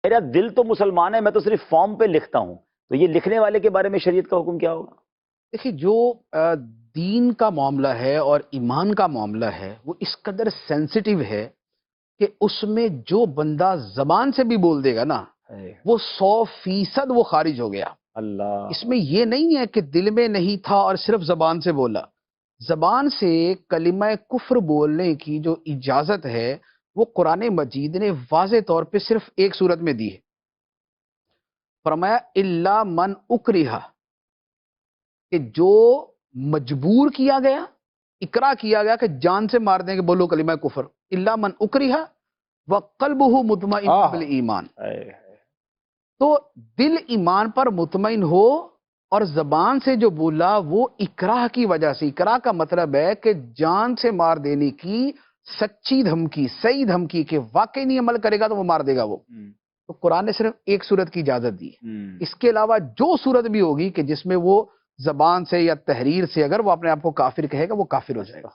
میرا دل تو مسلمان ہے، میں تو صرف فارم پہ لکھتا ہوں، تو یہ لکھنے والے کے بارے میں شریعت کا حکم کیا ہوگا؟ دیکھیے، جو دین کا معاملہ ہے اور ایمان کا معاملہ ہے وہ اس قدر سینسیٹیو ہے کہ اس میں جو بندہ زبان سے بھی بول دے گا نا، وہ 100% وہ خارج ہو گیا۔ اللہ، اس میں یہ نہیں ہے کہ دل میں نہیں تھا اور صرف زبان سے بولا۔ زبان سے کلمہ کفر بولنے کی جو اجازت ہے وہ قرآن مجید نے واضح طور پہ صرف ایک صورت میں دی ہے۔ فرمایا الا من اکرہ، کہ جو مجبور کیا گیا، اکرا کیا گیا کہ جان سے مار دیں کہ بولو کلمہ کفر، الا من اکرہ وقلبہ مطمئن بالایمان، تو دل ایمان پر مطمئن ہو اور زبان سے جو بولا وہ اکراہ کی وجہ سے۔ اکراہ کا مطلب ہے کہ جان سے مار دینے کی سچی دھمکی، صحیح دھمکی، کہ واقعی نہیں عمل کرے گا تو وہ مار دے گا وہ۔ تو قرآن نے صرف ایک صورت کی اجازت دی ہے۔ اس کے علاوہ جو صورت بھی ہوگی کہ جس میں وہ زبان سے یا تحریر سے اگر وہ اپنے آپ کو کافر کہے گا، وہ کافر ہو جائے گا۔